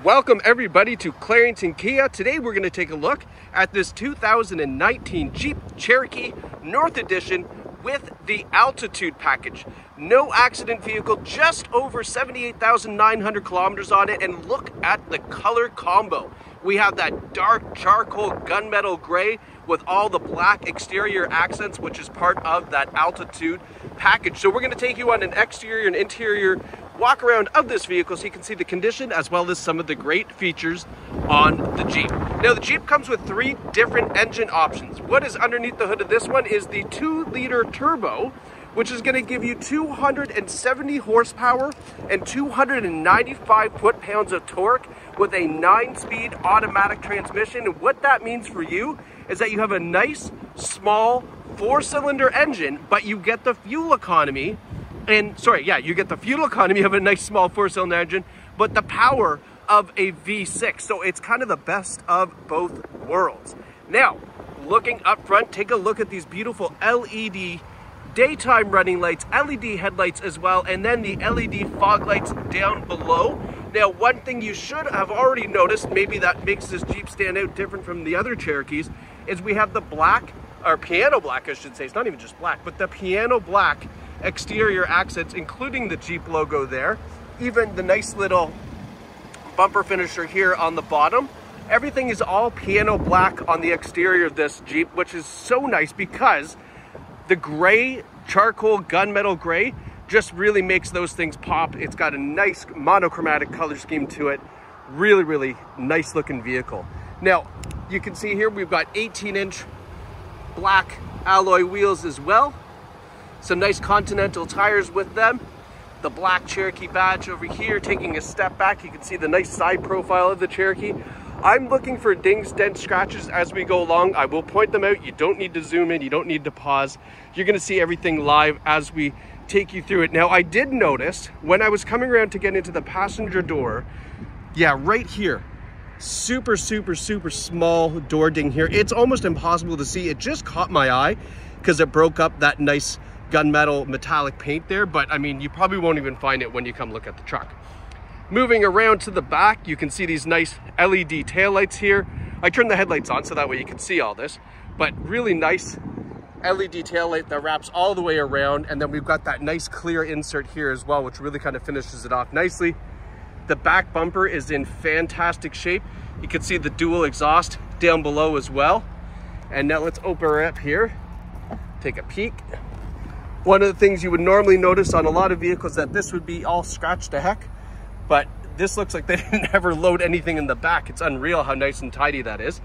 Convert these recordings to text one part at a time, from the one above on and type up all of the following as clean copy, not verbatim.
Welcome everybody to Clarington Kia. Today we're going to take a look at this 2019 Jeep Cherokee North Edition with the altitude package. No accident vehicle, just over 78,900 kilometers on it, and look at the color combo. We have that dark charcoal gunmetal gray with all the black exterior accents, which is part of that altitude package. So we're going to take you on an exterior and interior walk around of this vehicle so you can see the condition as well as some of the great features on the Jeep. Now the Jeep comes with three different engine options. What is underneath the hood of this one is the 2-liter turbo, which is going to give you 270 horsepower and 295 foot-pounds of torque with a 9-speed automatic transmission. And what that means for you is that you have a nice, small, 4-cylinder engine, but you get the fuel economy. You get the fuel economy of a nice small 4-cylinder engine, but the power of a V6. So it's kind of the best of both worlds. Now, looking up front, take a look at these beautiful LED daytime running lights, LED headlights as well, and then the LED fog lights down below. Now, one thing you should have already noticed, maybe that makes this Jeep stand out different from the other Cherokees, is we have the black, or piano black I should say, it's not even just black, but the piano black exterior accents, including the Jeep logo there, even the nice little bumper finisher here on the bottom. Everything is all piano black on the exterior of this Jeep, which is so nice because the gray, charcoal gunmetal gray, just really makes those things pop. It's got a nice monochromatic color scheme to it. Really, really nice looking vehicle. Now, you can see here we've got 18-inch black alloy wheels as well. Some nice Continental tires with them. The black Cherokee badge over here. Taking a step back, you can see the nice side profile of the Cherokee. I'm looking for dings, dents, scratches as we go along. I will point them out. You don't need to zoom in. You don't need to pause. You're going to see everything live as we take you through it. Now, I did notice when I was coming around to get into the passenger door, yeah, right here, super small door ding here. It's almost impossible to see. It just caught my eye because it broke up that nice gunmetal metallic paint there, but I mean, you probably won't even find it when you come look at the truck. Moving around to the back, you can see these nice LED taillights here. I turned the headlights on so that way you can see all this, but really nice LED taillight that wraps all the way around, and then we've got that nice clear insert here as well, which really kind of finishes it off nicely. The back bumper is in fantastic shape. You can see the dual exhaust down below as well. And now let's open her up here, take a peek. One of the things you would normally notice on a lot of vehicles that this would be all scratched to heck, but this looks like they didn't ever load anything in the back. It's unreal how nice and tidy that is.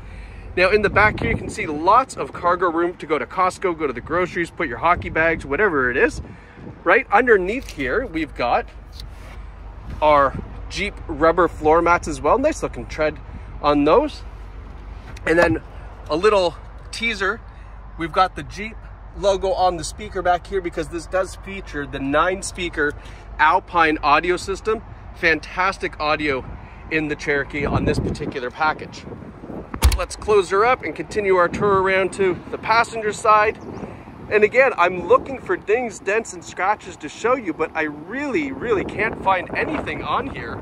Now in the back here, you can see lots of cargo room to go to Costco, go to the groceries, put your hockey bags, whatever it is. Right underneath here, we've got our Jeep rubber floor mats as well. Nice looking tread on those. And then a little teaser, we've got the Jeep logo on the speaker back here because this does feature the 9-speaker Alpine audio system. Fantastic audio in the Cherokee on this particular package. Let's close her up and continue our tour around to the passenger side. And again, I'm looking for dings, dents, and scratches to show you, but I really can't find anything on here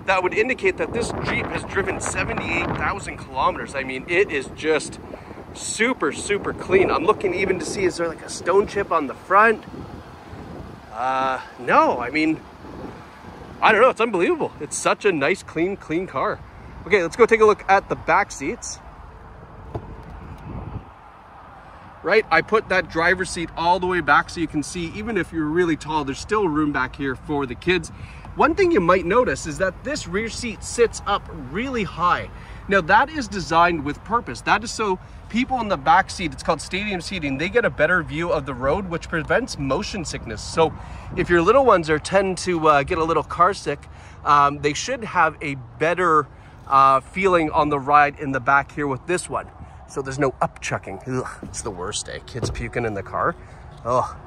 that would indicate that this Jeep has driven 78,000 kilometers. I mean, it is just super clean. I'm looking even to see, is there like a stone chip on the front? No, I mean, I don't know, it's unbelievable. It's such a nice, clean car. Okay, let's go take a look at the back seats. Right, I put that driver's seat all the way back so you can see, even if you're really tall, there's still room back here for the kids. One thing you might notice is that this rear seat sits up really high. Now that is designed with purpose. That is so people in the back seat, it's called stadium seating, they get a better view of the road, which prevents motion sickness. So if your little ones tend to get a little car sick, they should have a better feeling on the ride in the back here with this one. So there's no up-chucking. Ugh, it's the worst, eh? Kids puking in the car. Oh,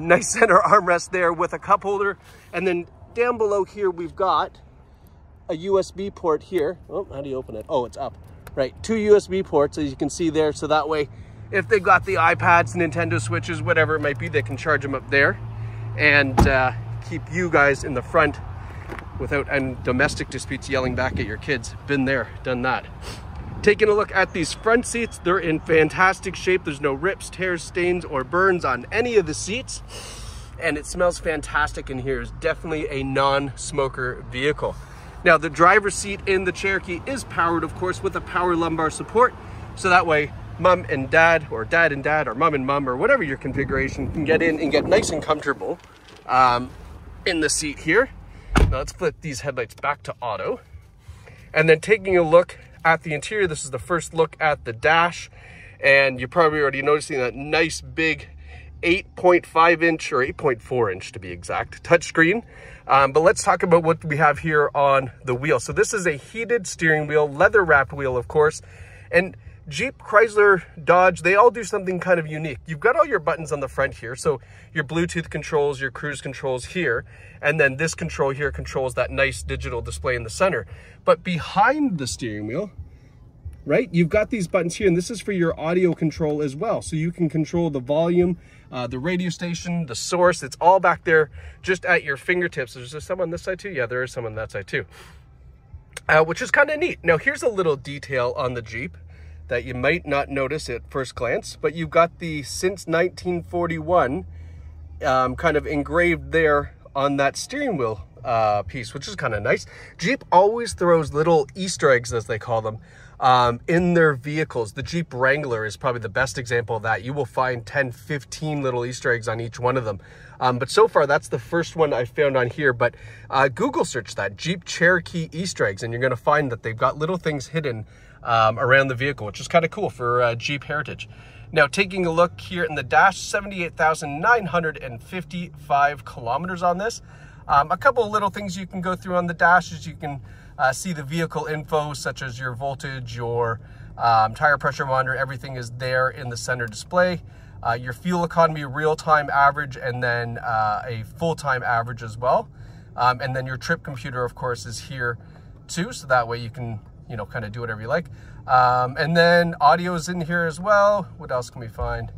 nice center armrest there with a cup holder. And then down below here, we've got a USB port here. Oh, how do you open it? Oh, it's up. Right, 2 USB ports, as you can see there. So that way, if they've got the iPads, Nintendo Switches, whatever it might be, they can charge them up there and keep you guys in the front without any domestic disputes yelling back at your kids. Been there, done that. Taking a look at these front seats, they're in fantastic shape. There's no rips, tears, stains, or burns on any of the seats. And it smells fantastic in here. It's definitely a non-smoker vehicle. Now, the driver's seat in the Cherokee is powered, of course, with a power lumbar support. So that way, mom and dad, or dad and dad, or mom and mom, or whatever your configuration, can get in and get nice and comfortable in the seat here. Now let's flip these headlights back to auto. And then taking a look at the interior, this is the first look at the dash. And you're probably already noticing that nice big 8.5 inch, or 8.4 inch to be exact, touchscreen. But let's talk about what we have here on the wheel. So this is a heated steering wheel, leather wrapped wheel, of course. And Jeep, Chrysler, Dodge, they all do something kind of unique. You've got all your buttons on the front here. So your Bluetooth controls, your cruise controls here. And then this control here controls that nice digital display in the center. But behind the steering wheel, right, you've got these buttons here, and this is for your audio control as well. So you can control the volume, the radio station, the source. It's all back there just at your fingertips. Is there some on this side too? Yeah, there is some on that side too, which is kind of neat. Now, here's a little detail on the Jeep that you might not notice at first glance, but you've got the since 1941 kind of engraved there on that steering wheel piece, which is kind of nice. Jeep always throws little Easter eggs, as they call them, in their vehicles. The Jeep Wrangler is probably the best example of that. You will find 10, 15 little Easter eggs on each one of them. But so far, that's the first one I found on here. But Google search that, Jeep Cherokee Easter eggs, and you're going to find that they've got little things hidden around the vehicle, which is kind of cool for Jeep heritage. Now, taking a look here in the dash, 78,955 kilometers on this. A couple of little things you can go through on the dash is you can see the vehicle info, such as your voltage, your tire pressure monitor. Everything is there in the center display. Your fuel economy, real-time average, and then a full-time average as well. And then your trip computer, of course, is here too. So that way you can, you know, kind of do whatever you like. And then audio is in here as well. What else can we find?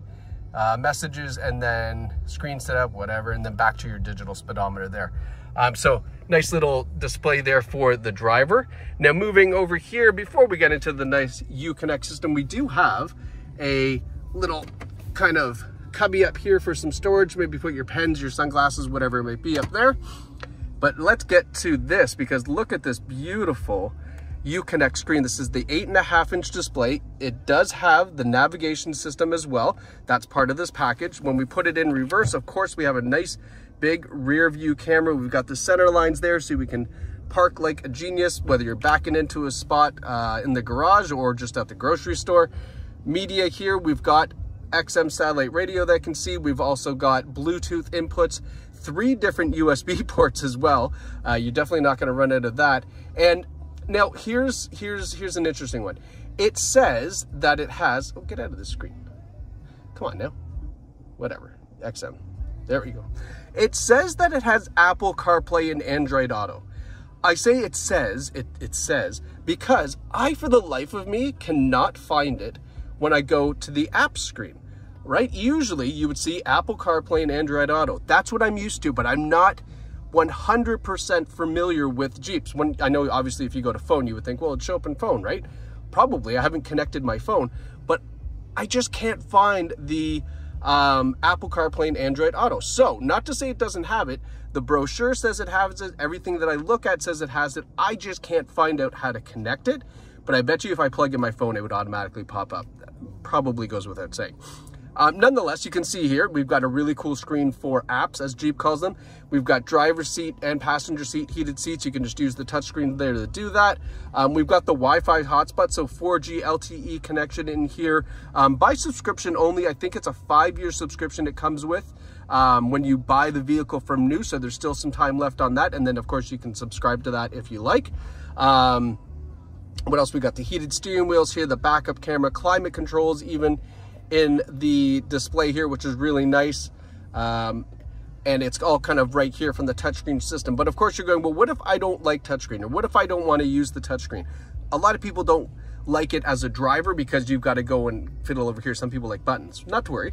Messages, and then screen setup, whatever, and then back to your digital speedometer there. So nice little display there for the driver. Now, moving over here, before we get into the nice Uconnect system, we do have a little kind of cubby up here for some storage. Maybe put your pens, your sunglasses, whatever it might be up there. But let's get to this, because look at this beautiful Uconnect screen. This is the 8.5-inch display. It does have the navigation system as well. That's part of this package. When we put it in reverse, of course, we have a nice big rear view camera. We've got the center lines there, so we can park like a genius, whether you're backing into a spot in the garage or just at the grocery store. Media here, we've got XM satellite radio that can see. We've also got Bluetooth inputs, 3 different USB ports as well. You're definitely not going to run out of that. And now, here's an interesting one. It says that it has, oh, get out of the screen. Come on now. Whatever, XM. There we go. It says that it has Apple CarPlay and Android Auto. I say it says, it says, because I, for the life of me, cannot find it when I go to the app screen, right? Usually, you would see Apple CarPlay and Android Auto. That's what I'm used to, but I'm not 100% familiar with Jeeps. When I know, obviously, if you go to phone, you would think, well, it'd show up in phone, right? Probably. I haven't connected my phone, but I just can't find the Apple CarPlay and Android Auto. So, not to say it doesn't have it. The brochure says it has it. Everything that I look at says it has it. I just can't find out how to connect it. But I bet you if I plug in my phone, it would automatically pop up. That probably goes without saying. Nonetheless, you can see here, we've got a really cool screen for apps, as Jeep calls them. We've got driver's seat and passenger seat heated seats. You can just use the touchscreen there to do that. We've got the Wi-Fi hotspot, so 4G LTE connection in here. By subscription only, I think it's a 5-year subscription it comes with when you buy the vehicle from new, so there's still some time left on that. And then, of course, you can subscribe to that if you like. What else? We got the heated steering wheels here, the backup camera, climate controls even in the display here, which is really nice. And it's all kind of right here from the touchscreen system. But of course you're going, well, what if I don't like touchscreen? Or what if I don't want to use the touchscreen? A lot of people don't like it as a driver because you've got to go and fiddle over here. Some people like buttons. Not to worry.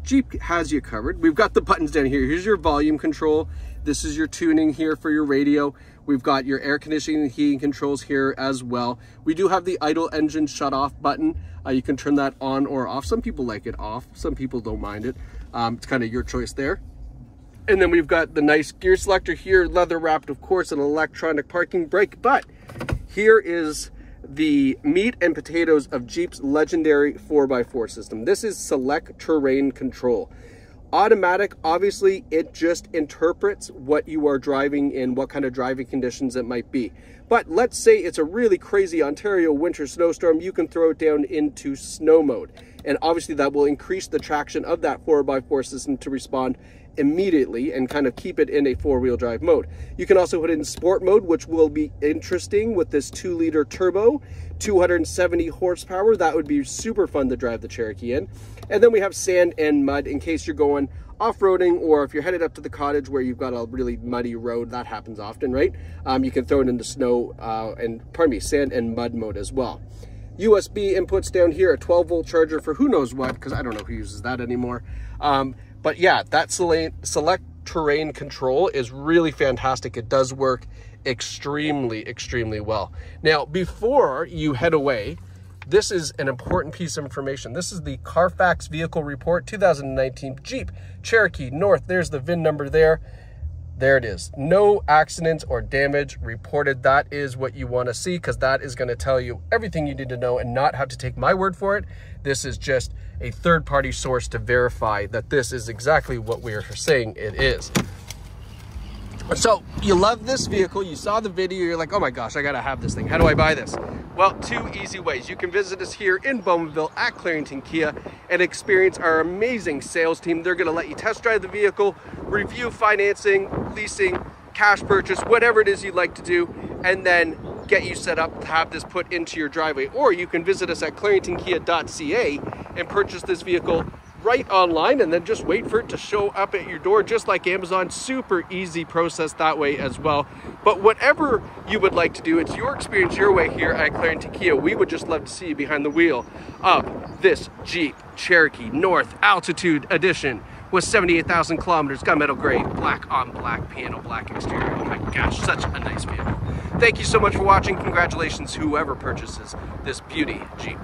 Jeep has you covered. We've got the buttons down here. Here's your volume control. This is your tuning here for your radio. We've got your air conditioning and heating controls here as well. We do have the idle engine shut off button. You can turn that on or off. Some people like it off. Some people don't mind it. It's kind of your choice there. And then we've got the nice gear selector here, leather wrapped, of course, an electronic parking brake. But here is the meat and potatoes of Jeep's legendary 4x4 system. This is selec-terrain control. Automatic, obviously, it just interprets what you are driving in, what kind of driving conditions it might be. But let's say it's a really crazy Ontario winter snowstorm, you can throw it down into snow mode. And obviously that will increase the traction of that 4x4 system to respond immediately and kind of keep it in a four-wheel drive mode. You can also put it in sport mode, which will be interesting with this 2-liter turbo, 270 horsepower. That would be super fun to drive the Cherokee in. And then we have sand and mud in case you're going off-roading, or if you're headed up to the cottage where you've got a really muddy road. That happens often, right? You can throw it into snow sand and mud mode as well. USB inputs down here, a 12-volt charger for who knows what, because I don't know who uses that anymore. But yeah, that select-terrain control is really fantastic. It does work extremely, extremely well. Now, before you head away, this is an important piece of information. This is the Carfax Vehicle Report 2019 Jeep Cherokee North. There's the VIN number there. There it is. No accidents or damage reported. That is what you want to see, because that is going to tell you everything you need to know and not have to take my word for it. This is just a third-party source to verify that this is exactly what we are saying it is. So you love this vehicle, you saw the video, you're like, oh my gosh, I gotta have this thing. How do I buy this? Well, two easy ways. You can visit us here in Bowmanville at Clarington Kia and experience our amazing sales team. They're gonna let you test drive the vehicle, review financing, leasing, cash purchase, whatever it is you'd like to do, and then get you set up to have this put into your driveway. Or you can visit us at claringtonkia.ca and purchase this vehicle right online and then just wait for it to show up at your door, just like Amazon. Super easy process that way as well. But whatever you would like to do, it's your experience, your way here at Clarington Kia. We would just love to see you behind the wheel of this Jeep Cherokee North Altitude Edition with 78,000 kilometers, gunmetal gray, black on black, piano black exterior. Oh my gosh, such a nice vehicle. Thank you so much for watching. Congratulations, whoever purchases this beauty Jeep.